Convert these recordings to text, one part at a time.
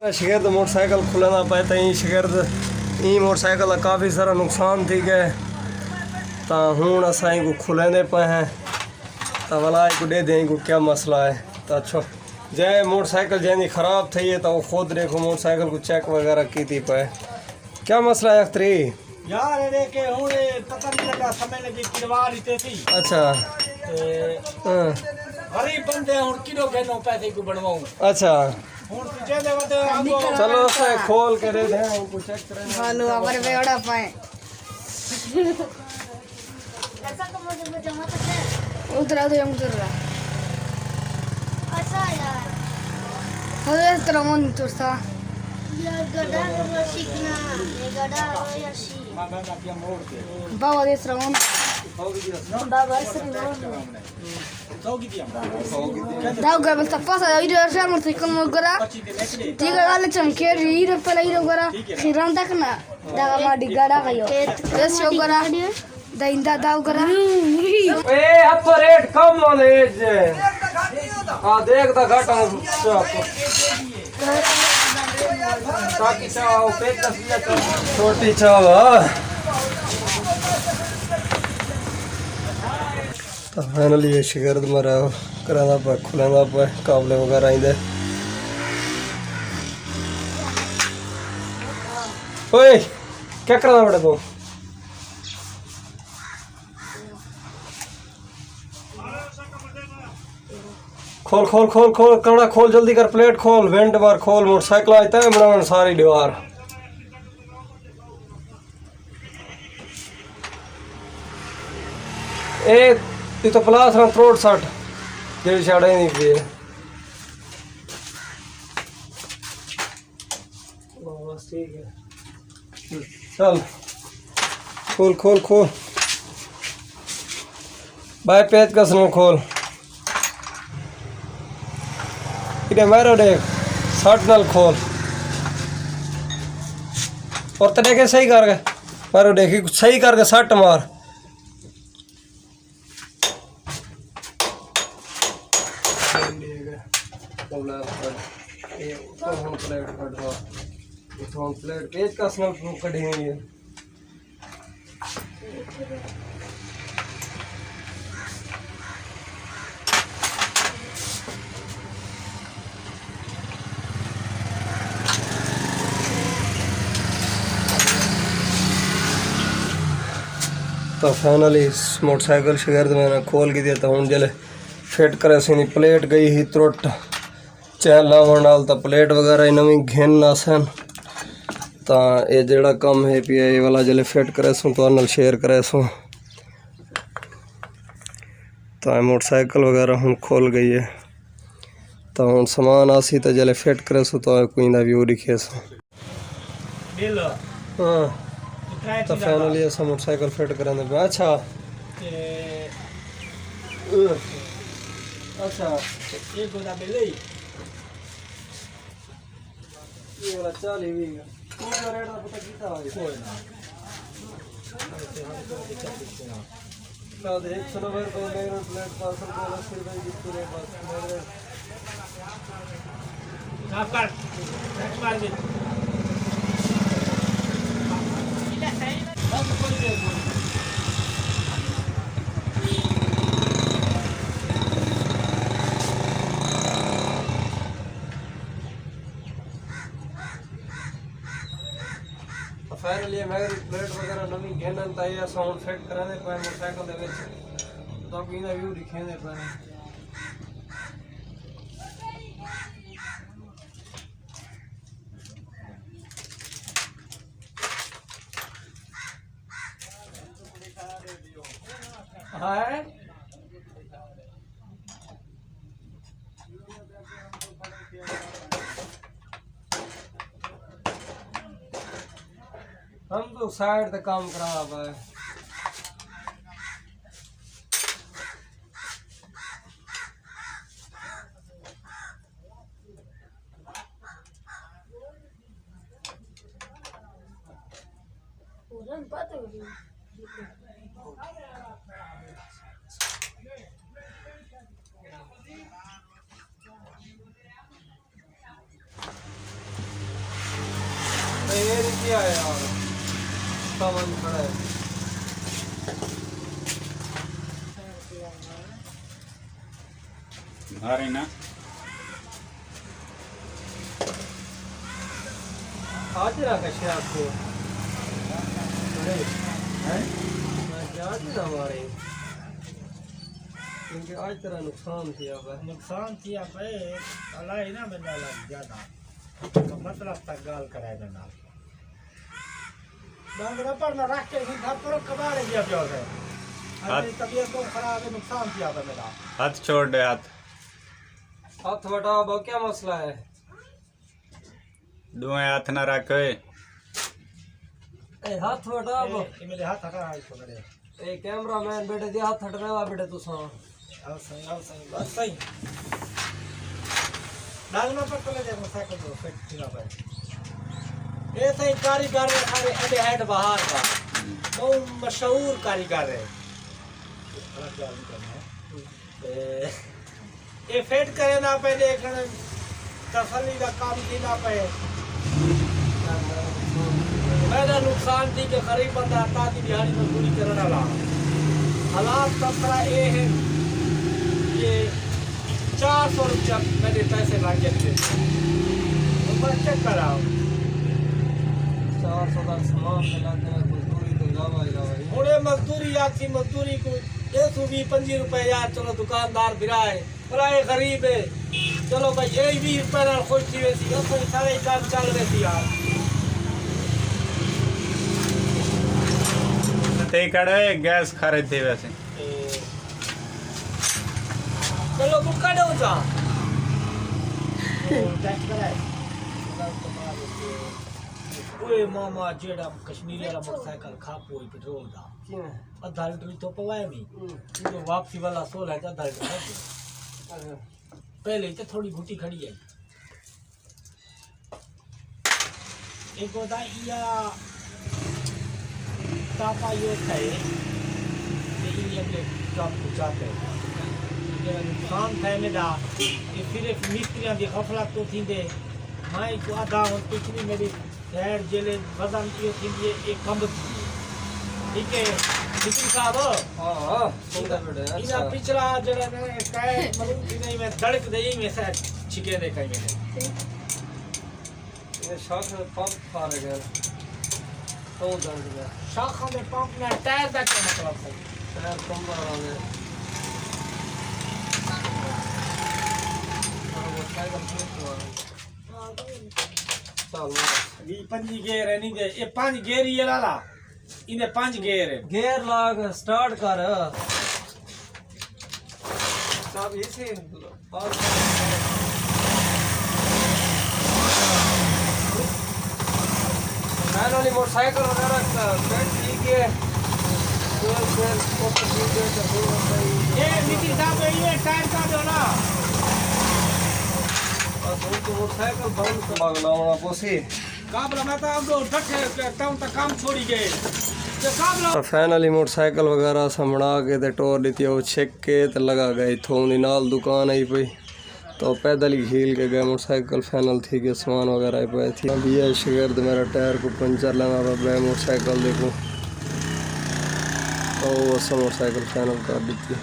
शिगिर्द motorcycle खुलना पाए तो शिगिर्द motorcycle का काफ़ी सारा नुकसान थी गए तो हूँ असा को खुलेंदे पे हैं तो भला को दे दें को क्या मसला है। तो अच्छा जै मोटरसाइकिल जैसी ख़राब थी है तो वो खुद देखो मोटरसाइकिल को चेक वगैरह की थी पे क्या मसला है अख्तरी यार रे के हूँ पता नहीं लगा समय लगी किरवा रीते थी। अच्छा गरीब बंदे हूँ किलो घेनो पैसे को बनवाऊँ। अच्छा चलो से खोल के दे दें उनको चेक करें हेलो हमारे पे बड़ा पाए उतरा तो हम उतर रहा अच्छा यार हमें इस तरह मन तो सा यार गड़ा रो सीखना ये गड़ा रो या सी बाबा देश रहा हूँ बाबा इस तरह दाव कर बस तपास आ इधर से मत कम करा ठीक है वाले चमके रीर पहले हीरो करा खिरान तक ना दागा माडी गाड़ा कयो बस शो करा दाइंदा दाव करा ए अब तो रेट कम नॉलेज आ देख दा घाटा ताकि चाहो पे तस्वीर छोटी चाहो तो फाइनली ये शिगिर्द मरा कराना पे खुलाना पे काबले वगैरह आइंदे ओए क्या करना पड़ा तू खोल खोल खोल खोल कड़ा खोल जल्दी कर प्लेट खोल वेंट बार खोल मोटरसाइकिल आता है बनाने सारी दीवार एक तो प्लास ना त्रोट सट जेडी छाड़े नहीं पे बस ठीक है चल खोल खोल खोल बाय पेज का सुनो खोल इधर मारो देख शर्ट नल खोल और तने के सही कर गए मारो देखी सही करके शर्ट मार प्लेट पेज का स्नल कढ़ेंगे तो फाइनली इस मोटरसाइकिल शिगिर्द मैंने खोल के दिया था हूँ जले फिट करे सी प्लेट गई ही त्रुट चैन लावन डाल तो प्लेट वगैरह नवी घेन ना सन तो ये जड़ा कम है पी ये वाला जले फिट करे सूँ तो नल शेयर करे सूँ तो मोटरसाइकिल वगैरह हूँ खोल गई है तो हूँ सामान आसी तो जले फिट करे सूँ तो कोई ना व्यू दिखे सूँ हाँ तो फाइनली ऐसा मोटरसाइकिल फिट कराने पे अच्छा अच्छा एक गोदा मिले ये वाला 40 भी है पूरा रेट का पता कितना है कोई ना तो देख चलो भाई कोई मेरे प्लेट 500 रुपए 80 रुपए की पूरे बस मेरे साफ कर मार दे फाइनली मैं प्लेट वगैरह नवी घेनन ता या साउंड फिट कराने पे मोटरसाइकिल दे विच तो इना व्यू दिखेने पे हाय हम तो साइड तक काम करा हुआ है नहीं किया है यार, सामान खड़ा है। भारी ना आज ना कैसे आपको हैं आज ना हमारे, क्योंकि आज तेरा नुकसान किया है। नुकसान किया पे अल्लाह ही ना बंदा लग ज्यादा तो मतलब तक गाल कराए ना बांगड़ा पर ना रख के घर पर कबाड़ दिया प्यो है। आज तबीयत तो खराब है, नुकसान किया था मेरा। हाथ छोड़ दे हाथ। हाथ हटाओ, अब क्या मसला है? दुए हाथ ना रखे। ए हाथ हटाओ, ये मेरे हाथ हटा है तो मेरे ए कैमरा मैन बेटे दे हाथ हटने वाला बेटे तू सा आओ सही बस सही डालना पर चले जाए मोटरसाइकिल को फिट किया पे। ये सही कारीगर है, अरे अरे हेड बाहर का बहुत मशहूर कारीगर है। ये फिट करे ना पे देखने तसल्ली का काम की ना पे मेरा नुकसान थी कि गरीब बंदा आता थी दिहाड़ी मजदूरी करने वाला। हालात तबका ये है कि 400 रुपया मेरे पैसे लग गए तो बस चेक कराओ 400 का सामान मिला के मजदूरी तो जावा ही जावा ही। हूँ मजदूरी आखी मजदूरी को 120-25 रुपए यार चलो दुकानदार बिराए बोला ये गरीब है चलो भाई ये 20 रुपए ना खुश थी वैसी सारे काम चल रहे थी यार। ते कड़े गैस खरीद थी वैसे। चलो बुका दो जा ओए मामा जेड़ा कश्मीरी वाला मोटरसाइकिल खा पोई पेट्रोल दा क्यों? आधा लीटर तो पवाए मी जो वापसी वाला 16 है आधा लीटर है। पहले तो थोड़ी घुटी खड़ी है एक होता या तापा यो थे ये अपने काम पहुंचाते हैं नुकसान थे मेरा ये सिर्फ मिस्त्रियां की गफलत तो थी दे मैं को आधा और पिछली मेरी शहर जेले वजन की थी ये एक कम थी ठीक है नितिन साहब हां हां सुंदर बेटे इना अच्छा। पिछला जड़ा ने काय मतलब कि नहीं मैं धड़क दे में से छिके दे कहीं मैंने ये शॉक में पंप फाड़ गया तो दर्द गया शाखा में पंप में टायर का क्या मतलब है टायर पंप वाले और वो साइकिल चल ये 5 गेयर है नहीं दे ये 5 गेयर ये लाला इन्हें 5 गेयर है गियर लाग स्टार्ट कर सब इसी और मैनुअली मोटरसाइकिल वगैरह का बैठ ठीक है सेल ऊपर ठीक है तो वो सही ये नितिन साहब ये टायर का दो ना बस वो तो मोटरसाइकिल बंद लगना पोसी काबला मैं तो अब डटे टाउन तक काम छोड़ी गए तो काबला तो फाइनली मोटरसाइकिल वगैरह सा बना के ते टोर दी वो चेक के ते लगा गई थोनी नाल दुकान आई पई तो पैदल ही खेल के गए मोटरसाइकिल फाइनल थी के सामान वगैरह आई पाई थी। अभी ये शिगर्द मेरा टायर को पंचर लगा हुआ मोटरसाइकिल देखो तो वो सब मोटरसाइकिल फाइनल कर दी थी।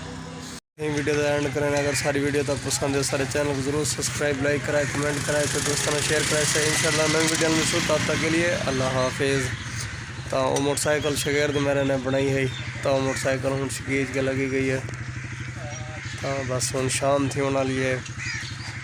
यही वीडियो का एंड करें अगर सारी वीडियो तक पसंद है सारे चैनल को जरूर सब्सक्राइब लाइक कराए कमेंट कराए तो दोस्तों में शेयर कराए इंशाल्लाह नई वीडियो में मिलूँ तब तक के लिए अल्लाह हाफिज़। तो वो मोटरसाइकिल शिगर्द मेरे ने बनाई है तो मोटरसाइकिल हूँ शकीज के लगी गई है तो बस हूँ शाम थी होने लिए